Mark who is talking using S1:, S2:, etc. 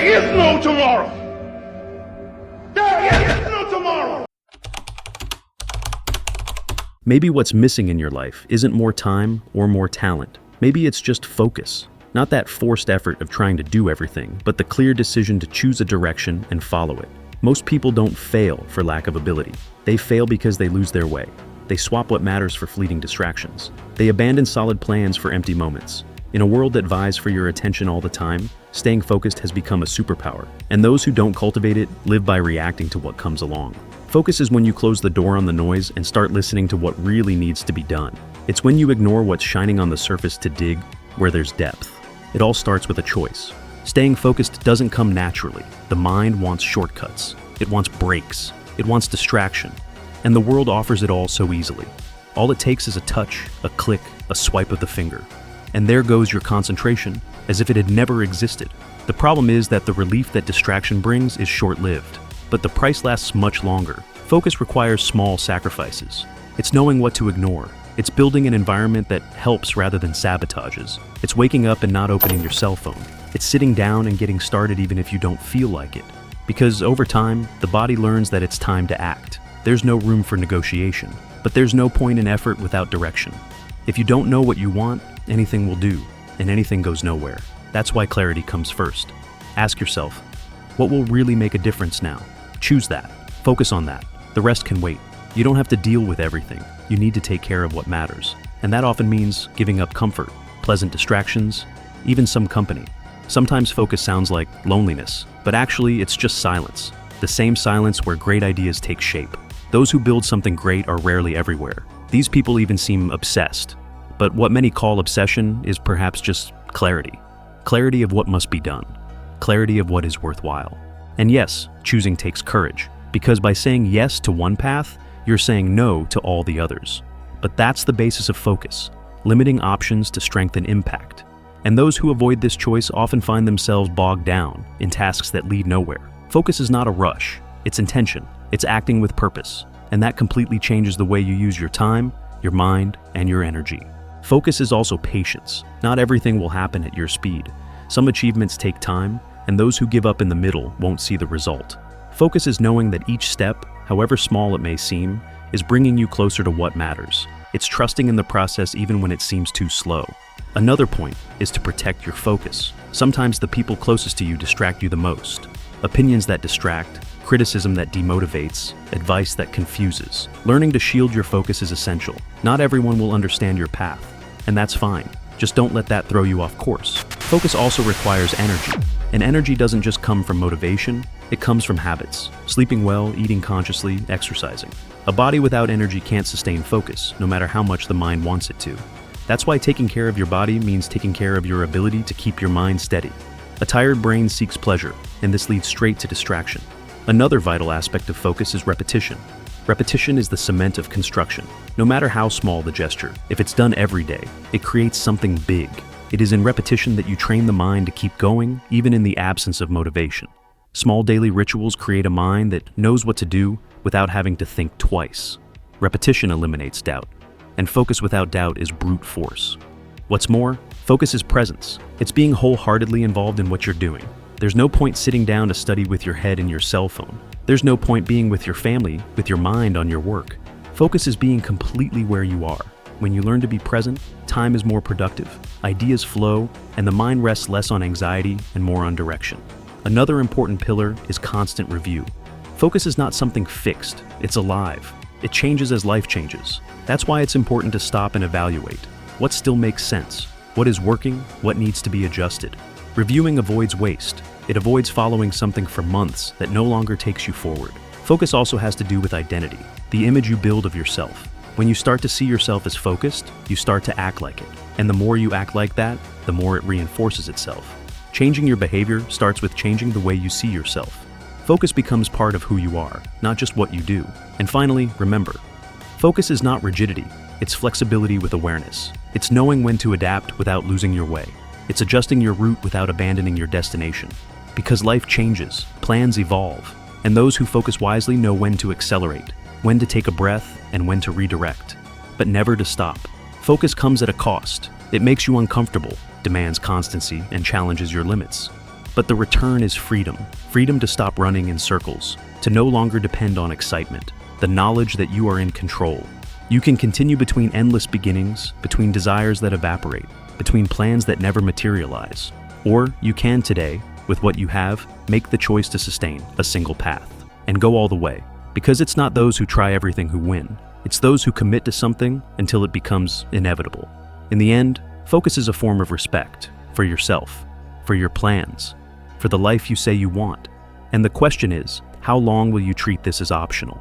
S1: There is no tomorrow. There is no tomorrow.
S2: Maybe what's missing in your life isn't more time or more talent. Maybe it's just focus. Not that forced effort of trying to do everything, but the clear decision to choose a direction and follow it. Most people don't fail for lack of ability. They fail because they lose their way. They swap what matters for fleeting distractions. They abandon solid plans for empty moments. In a world that vies for your attention all the time, staying focused has become a superpower, and those who don't cultivate it live by reacting to what comes along. Focus is when you close the door on the noise and start listening to what really needs to be done. It's when you ignore what's shining on the surface to dig where there's depth. It all starts with a choice. Staying focused doesn't come naturally. The mind wants shortcuts. It wants breaks. It wants distraction. And the world offers it all so easily. All it takes is a touch, a click, a swipe of the finger. And there goes your concentration, as if it had never existed. The problem is that the relief that distraction brings is short-lived. But the price lasts much longer. Focus requires small sacrifices. It's knowing what to ignore. It's building an environment that helps rather than sabotages. It's waking up and not opening your cell phone. It's sitting down and getting started even if you don't feel like it. Because over time, the body learns that it's time to act. There's no room for negotiation, but there's no point in effort without direction. If you don't know what you want, anything will do, and anything goes nowhere. That's why clarity comes first. Ask yourself, what will really make a difference now? Choose that. Focus on that. The rest can wait. You don't have to deal with everything. You need to take care of what matters. And that often means giving up comfort, pleasant distractions, even some company. Sometimes focus sounds like loneliness, but actually it's just silence. The same silence where great ideas take shape. Those who build something great are rarely everywhere. These people even seem obsessed. But what many call obsession is perhaps just clarity. Clarity of what must be done. Clarity of what is worthwhile. And yes, choosing takes courage, because by saying yes to one path, you're saying no to all the others. But that's the basis of focus, limiting options to strengthen impact. And those who avoid this choice often find themselves bogged down in tasks that lead nowhere. Focus is not a rush, it's intention, it's acting with purpose, and that completely changes the way you use your time, your mind, and your energy. Focus is also patience. Not everything will happen at your speed. Some achievements take time, and those who give up in the middle won't see the result. Focus is knowing that each step, however small it may seem, is bringing you closer to what matters. It's trusting in the process even when it seems too slow. Another point is to protect your focus. Sometimes the people closest to you distract you the most. Opinions that distract, criticism that demotivates, advice that confuses. Learning to shield your focus is essential. Not everyone will understand your path, and that's fine. Just don't let that throw you off course. Focus also requires energy. And energy doesn't just come from motivation, it comes from habits. Sleeping well, eating consciously, exercising. A body without energy can't sustain focus, no matter how much the mind wants it to. That's why taking care of your body means taking care of your ability to keep your mind steady. A tired brain seeks pleasure, and this leads straight to distraction. Another vital aspect of focus is repetition. Repetition is the cement of construction. No matter how small the gesture, if it's done every day, it creates something big. It is in repetition that you train the mind to keep going, even in the absence of motivation. Small daily rituals create a mind that knows what to do without having to think twice. Repetition eliminates doubt, and focus without doubt is brute force. What's more, focus is presence. It's being wholeheartedly involved in what you're doing. There's no point sitting down to study with your head in your cell phone. There's no point being with your family, with your mind on your work. Focus is being completely where you are. When you learn to be present, time is more productive, ideas flow, and the mind rests less on anxiety and more on direction. Another important pillar is constant review. Focus is not something fixed, it's alive. It changes as life changes. That's why it's important to stop and evaluate. What still makes sense? What is working? What needs to be adjusted? Reviewing avoids waste. It avoids following something for months that no longer takes you forward. Focus also has to do with identity, the image you build of yourself. When you start to see yourself as focused, you start to act like it. And the more you act like that, the more it reinforces itself. Changing your behavior starts with changing the way you see yourself. Focus becomes part of who you are, not just what you do. And finally, remember, focus is not rigidity, it's flexibility with awareness. It's knowing when to adapt without losing your way. It's adjusting your route without abandoning your destination. Because life changes, plans evolve, and those who focus wisely know when to accelerate, when to take a breath, and when to redirect, but never to stop. Focus comes at a cost. It makes you uncomfortable, demands constancy, and challenges your limits. But the return is freedom. Freedom to stop running in circles, to no longer depend on excitement, the knowledge that you are in control. You can continue between endless beginnings, between desires that evaporate, between plans that never materialize. Or you can today, with what you have, make the choice to sustain a single path and go all the way. Because it's not those who try everything who win. It's those who commit to something until it becomes inevitable. In the end, focus is a form of respect for yourself, for your plans, for the life you say you want. And the question is, how long will you treat this as optional?